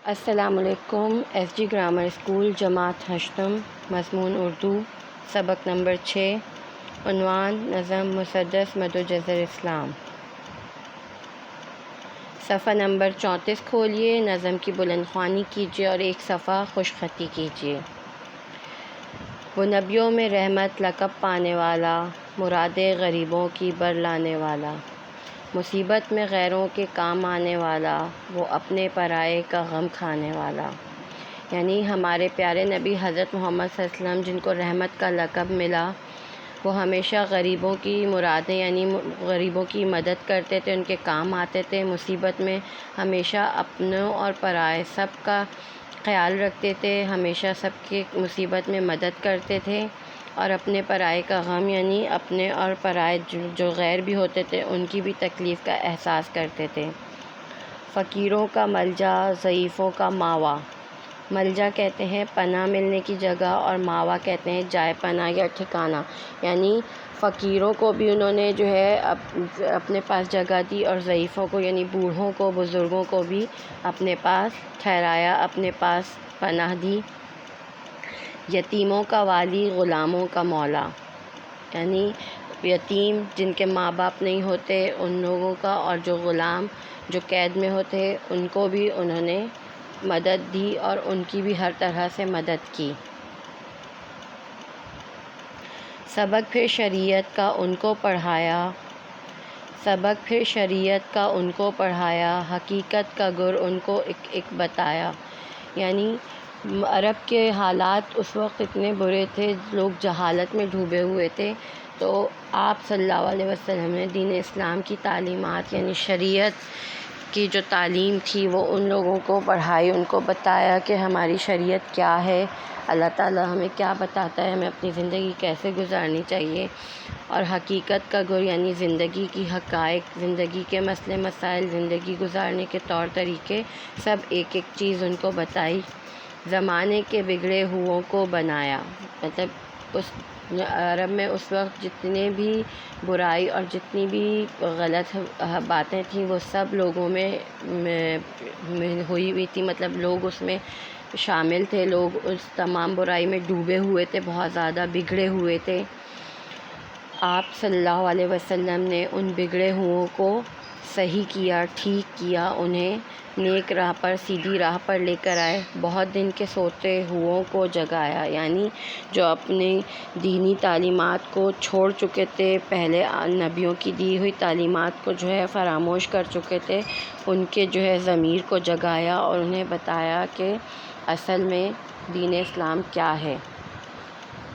السلام علیکم۔ S G grammar school جماعت ہشتم، مضمون اردو، سبق نمبر 6، عنوان نظم مسدس مد و جزر اسلام۔ صفحہ نمبر 34 کھولیے، نظم کی بلند خوانی کیجیے اور ایک صفحہ خوش خطی کیجیے۔ وہ نبیوں میں رحمت لقب پانے والا، مرادیں غریبوں کی بر لانے والا، مصیبت میں غیروں کے کام آنے والا، وہ اپنے پرائے کا غم کھانے والا۔ یعنی ہمارے پیارے نبی حضرت محمد صلی اللہ علیہ وسلم جن کو رحمت کا لقب ملا، وہ ہمیشہ غریبوں کی مرادیں یعنی غریبوں کی مدد کرتے تھے، ان کے کام آتے تھے، مصیبت میں ہمیشہ اپنوں اور پرائے سب کا خیال رکھتے تھے، ہمیشہ سب کی مصیبت میں مدد کرتے تھے، اور اپنے پرائے کا غم یعنی اپنے اور پرائے جو غیر بھی ہوتے تھے ان کی بھی تکلیف کا احساس کرتے تھے۔ فقیروں کا ملجا، ضعیفوں کا ماوا۔ ملجا کہتے ہیں پناہ ملنے کی جگہ، اور ماوا کہتے ہیں جائے پناہ یا ٹھکانہ۔ یعنی فقیروں کو بھی انہوں نے جو ہے اپنے پاس جگہ دی، اور ضعیفوں کو یعنی بوڑھوں کو، بزرگوں کو بھی اپنے پاس ٹھہرایا، اپنے پاس پناہ دی۔ یتیموں کا والی، غلاموں کا مولا۔ یعنی یتیم جن کے ماں باپ نہیں ہوتے ان لوگوں کا، اور جو غلام جو قید میں ہوتے ان کو بھی انہوں نے مدد دی اور ان کی بھی ہر طرح سے مدد کی۔ سبق پھر شریعت کا ان کو پڑھایا، سبق پھر شریعت کا ان کو پڑھایا، حقیقت کا گر ان کو ایک ایک بتایا۔ یعنی عرب کے حالات اس وقت اتنے برے تھے، لوگ جہالت میں ڈوبے ہوئے تھے، تو آپ صلی اللہ علیہ وسلم نے دین اسلام کی تعلیمات یعنی شریعت کی جو تعلیم تھی وہ ان لوگوں کو پڑھائی، ان کو بتایا کہ ہماری شریعت کیا ہے، اللہ تعالیٰ ہمیں کیا بتاتا ہے، ہمیں اپنی زندگی کیسے گزارنی چاہیے، اور حقیقت کا گر یعنی زندگی کی حقائق، زندگی کے مسئلے مسائل، زندگی گزارنے کے طور طریقے، سب ایک ایک چیز ان کو بتائی۔ زمانے کے بگڑے ہوئوں کو بنایا۔ مطلب اس عرب میں اس وقت جتنے بھی برائی اور جتنی بھی غلط باتیں تھیں وہ سب لوگوں میں ہوئی تھی، مطلب لوگ اس میں شامل تھے، لوگ اس تمام برائی میں ڈوبے ہوئے تھے، بہت زیادہ بگڑے ہوئے تھے۔ آپ صلی اللہ علیہ وسلم نے ان بگڑے ہوئوں کو صحیح کیا، ٹھیک کیا، انہیں نیک راہ پر، سیدھی راہ پر لے کر آئے، بہت دن کے سوتے ہوئوں کو جگایا۔ یعنی جو اپنی دینی تعلیمات کو چھوڑ چکے تھے، پہلے نبیوں کی دی ہوئی تعلیمات کو جو ہے فراموش کر چکے تھے، ان کے جو ہے ضمیر کو جگایا اور انہیں بتایا کہ اصل میں دین اسلام کیا ہے۔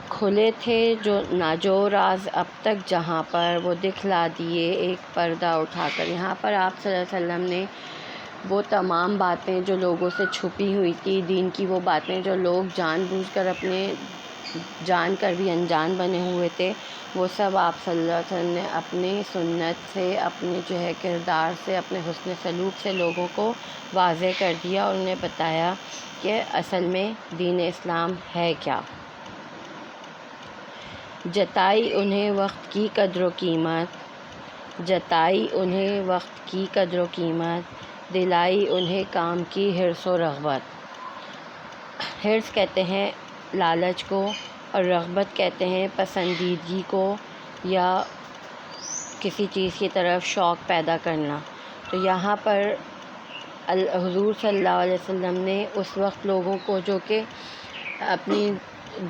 کھلے تھے جو ناجو راز اب تک جہاں پر، وہ دکھلا دیے ایک پردہ اٹھا کر۔ یہاں پر آپ صلی اللہ علیہ وسلم نے وہ تمام باتیں جو لوگوں سے چھپی ہوئی تھی، دین کی وہ باتیں جو لوگ جان بوجھ کر اپنے جان کر بھی انجان بنے ہوئے تھے، وہ سب آپ صلی اللہ علیہ وسلم نے اپنی سنت سے، اپنے جو ہے کردار سے، اپنے حسن سلوک سے لوگوں کو واضح کر دیا اور انہیں بتایا کہ اصل میں دین اسلام ہے کیا۔ جتائی انہیں وقت کی قدر و قیمت، جتائی انہیں وقت کی قدر و قیمت، دلائی انہیں کام کی حرص و رغبت۔ حرص کہتے ہیں لالچ کو، اور رغبت کہتے ہیں پسندیدگی کو یا کسی چیز کی طرف شوق پیدا کرنا۔ تو یہاں پر حضور صلی اللہ علیہ وسلم نے اس وقت لوگوں کو جو کہ اپنی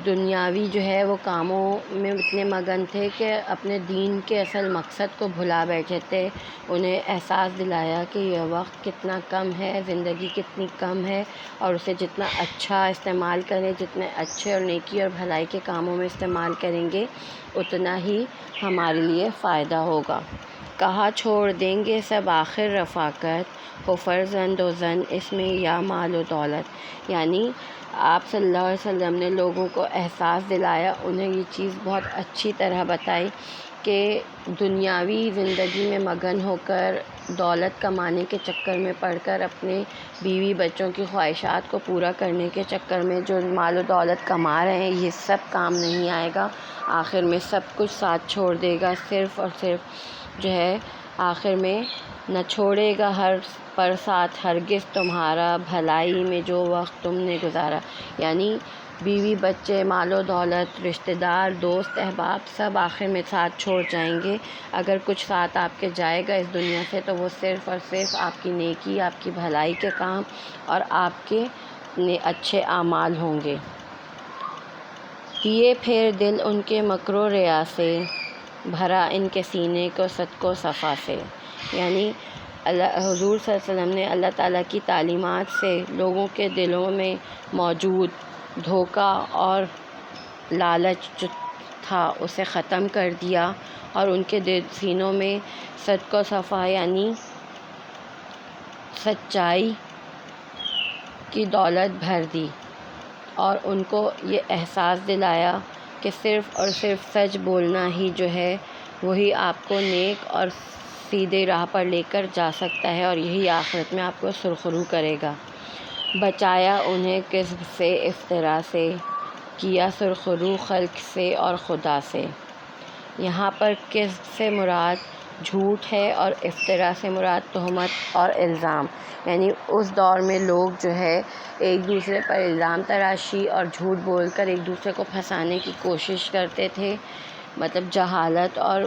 دنیاوی جو ہے وہ کاموں میں اتنے مگن تھے کہ اپنے دین کے اصل مقصد کو بھلا بیٹھے تھے، انہیں احساس دلایا کہ یہ وقت کتنا کم ہے، زندگی کتنی کم ہے، اور اسے جتنا اچھا استعمال کریں، جتنے اچھے اور نیکی اور بھلائی کے کاموں میں استعمال کریں گے اتنا ہی ہمارے لیے فائدہ ہوگا۔ کہاں چھوڑ دیں گے سب آخر رفاقت، ہو فرزند و زن اس میں یا مال و دولت۔ یعنی آپ صلی اللہ علیہ وسلم نے لوگوں کو احساس دلایا، انہیں یہ چیز بہت اچھی طرح بتائی کہ دنیاوی زندگی میں مگن ہو کر، دولت کمانے کے چکر میں پڑ کر، اپنے بیوی بچوں کی خواہشات کو پورا کرنے کے چکر میں جو مال و دولت کما رہے ہیں یہ سب کام نہیں آئے گا، آخر میں سب کچھ ساتھ چھوڑ دے گا، صرف اور صرف جو ہے آخر میں نہ چھوڑے گا ہر پر ساتھ ہرگز تمہارا، بھلائی میں جو وقت تم نے گزارا۔ یعنی بیوی بچے، مال و دولت، رشتہ دار، دوست احباب سب آخر میں ساتھ چھوڑ جائیں گے۔ اگر کچھ ساتھ آپ کے جائے گا اس دنیا سے تو وہ صرف اور صرف آپ کی نیکی، آپ کی بھلائی کے کام اور آپ کے اچھے اعمال ہوں گے۔ دیے پھر دل ان کے مکر و ریا سے، بھرا ان کے سینے کو صدق و صفا سے۔ یعنی حضور صلی اللہ علیہ وسلم نے اللہ تعالیٰ کی تعلیمات سے لوگوں کے دلوں میں موجود دھوکہ اور لالچ جو تھا اسے ختم کر دیا، اور ان کے سینوں میں صدق و صفا یعنی سچائی کی دولت بھر دی، اور ان کو یہ احساس دلایا کہ صرف اور صرف سچ بولنا ہی جو ہے وہی آپ کو نیک اور سیدھے راہ پر لے کر جا سکتا ہے، اور یہی آخرت میں آپ کو سرخرو کرے گا۔ بچایا انہیں کذب سے، افترا سے، کیا سرخرو خلق سے اور خدا سے۔ یہاں پر کذب سے مراد جھوٹ ہے، اور افترا سے مراد تہمت اور الزام۔ یعنی اس دور میں لوگ جو ہے ایک دوسرے پر الزام تراشی اور جھوٹ بول کر ایک دوسرے کو پھنسانے کی کوشش کرتے تھے، مطلب جہالت اور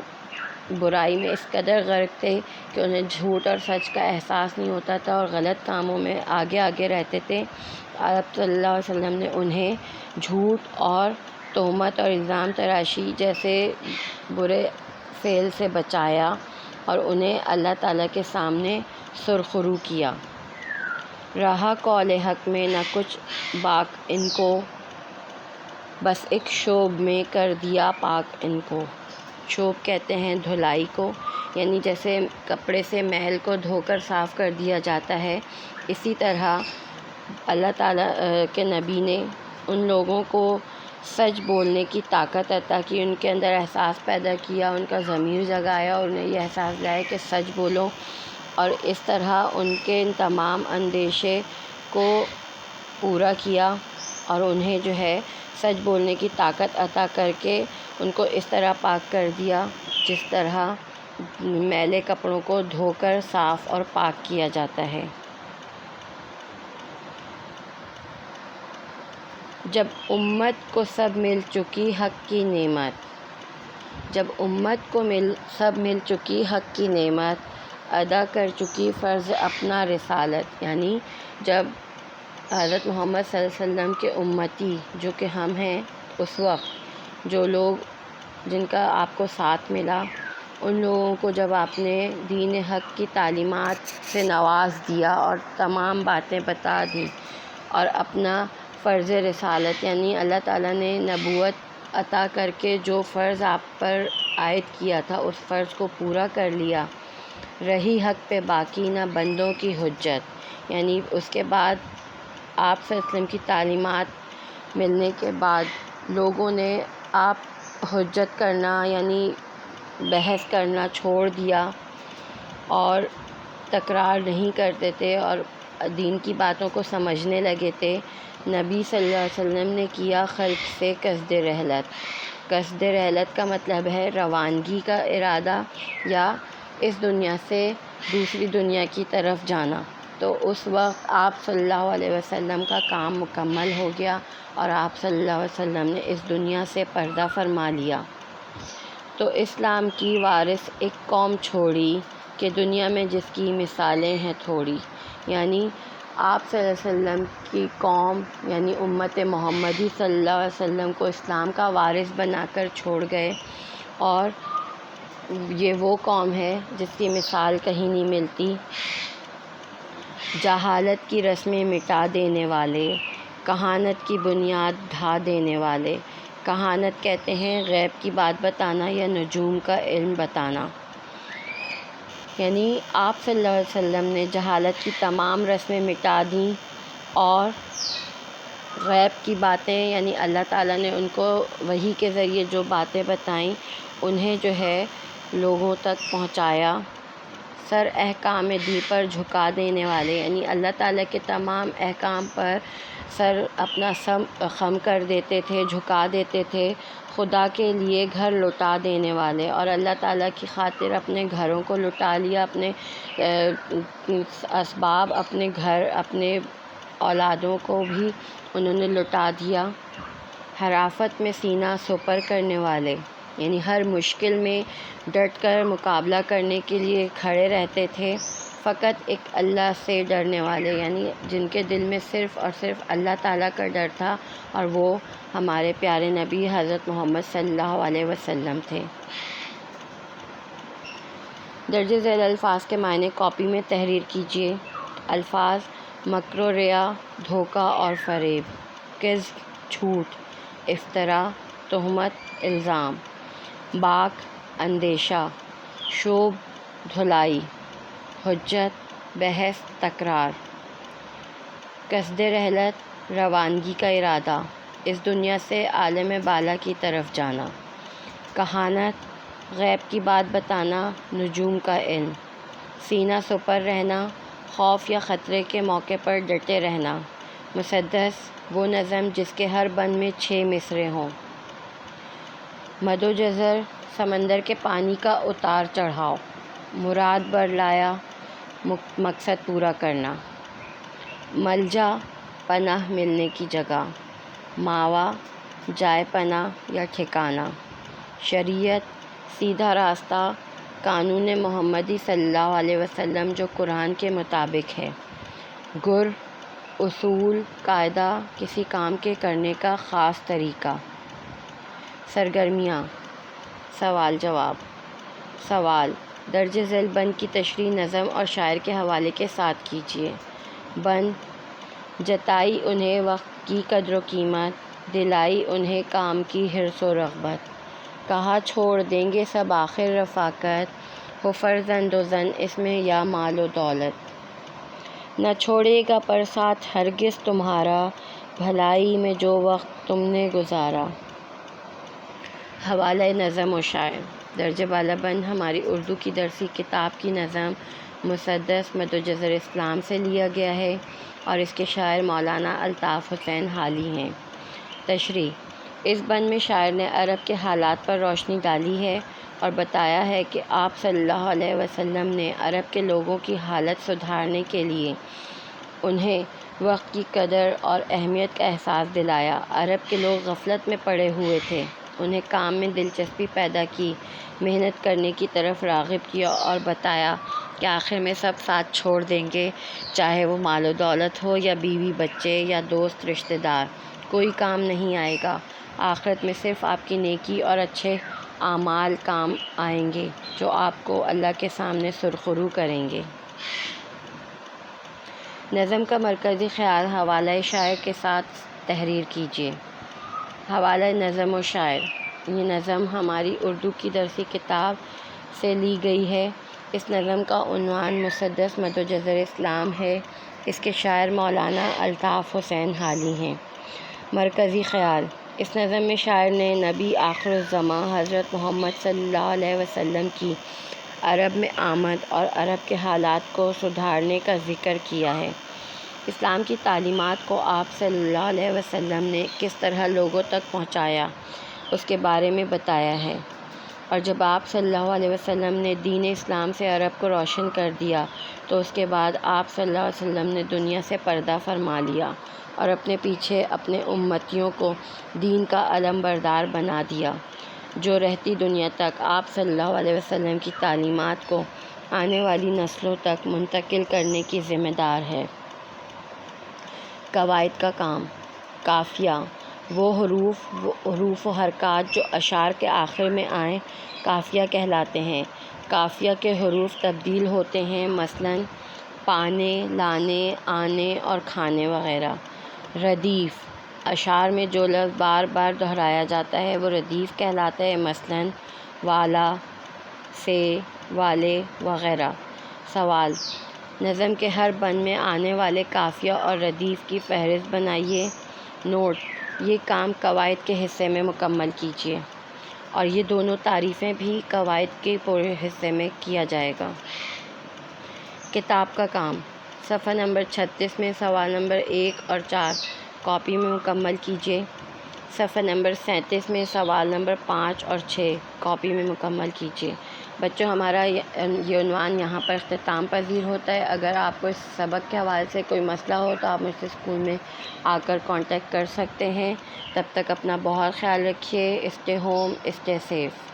برائی میں اس قدر غرق تھے کہ انہیں جھوٹ اور سچ کا احساس نہیں ہوتا تھا، اور غلط کاموں میں آگے آگے رہتے تھے۔ آپ صلی اللہ علیہ وسلم نے انہیں جھوٹ اور تہمت اور الزام تراشی جیسے برے فعل سے بچایا، اور انہیں اللہ تعالیٰ کے سامنے سرخرو کیا۔ رہا قول حق میں نہ کچھ باک ان کو، بس ایک شوب میں کر دیا پاک ان کو۔ شوب کہتے ہیں دھلائی کو، یعنی جیسے کپڑے سے میل کو دھو کر صاف کر دیا جاتا ہے، اسی طرح اللہ تعالیٰ کے نبی نے ان لوگوں کو سچ بولنے کی طاقت عطا کی، ان کے اندر احساس پیدا کیا، ان کا ضمیر جگایا، اور انہیں یہ احساس دلایا کہ سچ بولو، اور اس طرح ان کے ان تمام اندیشے کو پورا کیا، اور انہیں جو ہے سچ بولنے کی طاقت عطا کر کے ان کو اس طرح پاک کر دیا جس طرح میلے کپڑوں کو دھو کر صاف اور پاک کیا جاتا ہے۔ جب امت کو سب مل چکی حق کی نعمت، جب امت کو سب مل چکی حق کی نعمت، ادا کر چکی فرض اپنا رسالت، یعنی جب حضرت محمد صلی اللہ علیہ وسلم کے امتی جو کہ ہم ہیں، اس وقت جو لوگ جن کا آپ کو ساتھ ملا، ان لوگوں کو جب آپ نے دین حق کی تعلیمات سے نواز دیا اور تمام باتیں بتا دیں، اور اپنا فرض رسالت یعنی اللہ تعالیٰ نے نبوت عطا کر کے جو فرض آپ پر عائد کیا تھا اس فرض کو پورا کر لیا، رہی حق پہ باقی نہ بندوں کی حجت، یعنی اس کے بعد آپ صلی اللہ علیہ وسلم کی تعلیمات ملنے کے بعد لوگوں نے آپ حجت کرنا یعنی بحث کرنا چھوڑ دیا، اور تکرار نہیں کرتے تھے اور دین کی باتوں کو سمجھنے لگے تھے۔ نبی صلی اللہ علیہ وسلم نے کیا خلق سے قصد رحلت۔ قصد رحلت کا مطلب ہے روانگی کا ارادہ یا اس دنیا سے دوسری دنیا کی طرف جانا۔ تو اس وقت آپ صلی اللہ علیہ وسلم کا کام مکمل ہو گیا، اور آپ صلی اللہ علیہ وسلم نے اس دنیا سے پردہ فرما لیا۔ تو اسلام کی وارث ایک قوم چھوڑی کہ دنیا میں جس کی مثالیں ہیں تھوڑی، یعنی آپ صلی اللہ علیہ وسلم کی قوم یعنی امت محمدی صلی اللہ علیہ وسلم کو اسلام کا وارث بنا کر چھوڑ گئے، اور یہ وہ قوم ہے جس کی مثال کہیں نہیں ملتی۔ جہالت کی رسمیں مٹا دینے والے، کہانت کی بنیاد ڈھا دینے والے۔ کہانت کہتے ہیں غیب کی بات بتانا یا نجوم کا علم بتانا، یعنی آپ صلی اللہ علیہ وسلم نے جہالت کی تمام رسمیں مٹا دیں، اور غیب کی باتیں یعنی اللہ تعالیٰ نے ان کو وحی کے ذریعے جو باتیں بتائیں انہیں جو ہے لوگوں تک پہنچایا، سر احکام دی پر جھکا دینے والے، یعنی اللہ تعالیٰ کے تمام احکام پر سر اپنا خم کر دیتے تھے، جھکا دیتے تھے، خدا کے لیے گھر لوٹا دینے والے، اور اللہ تعالیٰ کی خاطر اپنے گھروں کو لوٹا لیا، اپنے اسباب، اپنے گھر، اپنے اولادوں کو بھی انہوں نے لوٹا دیا۔ حرافت میں سینہ سپر کرنے والے، یعنی ہر مشکل میں ڈٹ کر مقابلہ کرنے کے لیے کھڑے رہتے تھے، فقط ایک اللہ سے ڈرنے والے، یعنی جن کے دل میں صرف اور صرف اللہ تعالیٰ کا ڈر تھا، اور وہ ہمارے پیارے نبی حضرت محمد صلی اللہ علیہ وسلم تھے۔ درج ذیل الفاظ کے معنی کاپی میں تحریر کیجیے۔ الفاظ: مکر و ریا، دھوکہ اور فریب، کذب جھوٹ، افطرا تہمت الزام، باک اندیشہ، شوب دھلائی، حجت بحث تکرار، قصد رحلت روانگی کا ارادہ، اس دنیا سے عالم بالا کی طرف جانا، کہانت غیب کی بات بتانا، نجوم کا علم، سینہ سپر رہنا، خوف یا خطرے کے موقع پر ڈٹے رہنا، مسدس وہ نظم جس کے ہر بند میں 6 مصرعے ہوں، مد و جزر سمندر کے پانی کا اتار چڑھاؤ، مراد برلایا مقصد پورا کرنا، ملجا پناہ ملنے کی جگہ، ماوا جائے پناہ یا ٹھکانہ، شریعت سیدھا راستہ، قانون محمدی صلی اللہ علیہ وسلم جو قرآن کے مطابق ہے، گر اصول قاعدہ کسی کام کے کرنے کا خاص طریقہ، سرگرمیاں سوال جواب۔ سوال: درج ذیل بند کی تشریح نظم اور شاعر کے حوالے کے ساتھ کیجیے۔ بند: جتائی انہیں وقت کی قدر و قیمت، دلائی انہیں کام کی حرص و رغبت، کہا چھوڑ دیں گے سب آخر رفاقت، ہو فرزند و زن اس میں یا مال و دولت، نہ چھوڑے گا پر ساتھ ہرگز تمہارا، بھلائی میں جو وقت تم نے گزارا۔ حوالہ نظم و شاعر: درج بالا بند ہماری اردو کی درسی کتاب کی نظم مسدس مد و جزر اسلام سے لیا گیا ہے، اور اس کے شاعر مولانا الطاف حسین حالی ہیں۔ تشریح: اس بند میں شاعر نے عرب کے حالات پر روشنی ڈالی ہے اور بتایا ہے کہ آپ صلی اللہ علیہ وسلم نے عرب کے لوگوں کی حالت سدھارنے کے لیے انہیں وقت کی قدر اور اہمیت کا احساس دلایا۔ عرب کے لوگ غفلت میں پڑے ہوئے تھے، انہیں کام میں دلچسپی پیدا کی، محنت کرنے کی طرف راغب کیا اور بتایا کہ آخر میں سب ساتھ چھوڑ دیں گے، چاہے وہ مال و دولت ہو یا بیوی بچے یا دوست رشتہ دار، کوئی کام نہیں آئے گا، آخرت میں صرف آپ کی نیکی اور اچھے اعمال کام آئیں گے جو آپ کو اللہ کے سامنے سرخرو کریں گے۔ نظم کا مرکزی خیال حوالہ شاعر کے ساتھ تحریر کیجیے۔ حوالہ نظم و شاعر: یہ نظم ہماری اردو کی درسی کتاب سے لی گئی ہے۔ اس نظم کا عنوان مسدس مد و جزر اسلام ہے۔ اس کے شاعر مولانا الطاف حسین حالی ہیں۔ مرکزی خیال: اس نظم میں شاعر نے نبی آخر الزماں حضرت محمد صلی اللہ علیہ وسلم کی عرب میں آمد اور عرب کے حالات کو سدھارنے کا ذکر کیا ہے۔ اسلام کی تعلیمات کو آپ صلی اللہ علیہ وسلم نے کس طرح لوگوں تک پہنچایا اس کے بارے میں بتایا ہے، اور جب آپ صلی اللہ علیہ وسلم نے دین اسلام سے عرب کو روشن کر دیا تو اس کے بعد آپ صلی اللہ علیہ وسلم نے دنیا سے پردہ فرما لیا اور اپنے پیچھے اپنے امتیوں کو دین کا علم بردار بنا دیا، جو رہتی دنیا تک آپ صلی اللہ علیہ وسلم کی تعلیمات کو آنے والی نسلوں تک منتقل کرنے کی ذمہ دار ہے۔ قواعد کا کام: قافیہ وہ حروف و حرکات جو اشعار کے آخر میں آئیں قافیہ کہلاتے ہیں۔ قافیہ کے حروف تبدیل ہوتے ہیں، مثلاً پانے، لانے، آنے اور کھانے وغیرہ۔ ردیف اشعار میں جو لفظ بار بار دہرایا جاتا ہے وہ ردیف کہلاتا ہے، مثلاً والا، سے، والے وغیرہ۔ سوال: نظم کے ہر بند میں آنے والے قافیہ اور ردیف کی فہرست بنائیے۔ نوٹ: یہ کام قواعد کے حصے میں مکمل کیجیے، اور یہ دونوں تعریفیں بھی قواعد کے پورے حصے میں کیا جائے گا۔ کتاب کا کام صفحہ نمبر 36 میں سوال نمبر 1 اور 4 کاپی میں مکمل کیجیے۔ صفحہ نمبر 37 میں سوال نمبر 5 اور 6 کاپی میں مکمل کیجیے۔ بچوں، ہمارا یہ عنوان یہاں پر اختتام پذیر ہوتا ہے۔ اگر آپ کو اس سبق کے حوالے سے کوئی مسئلہ ہو تو آپ مجھ سے اسکول میں آ کر کانٹیکٹ کر سکتے ہیں۔ تب تک اپنا بہت خیال رکھیے۔ Stay home, stay safe.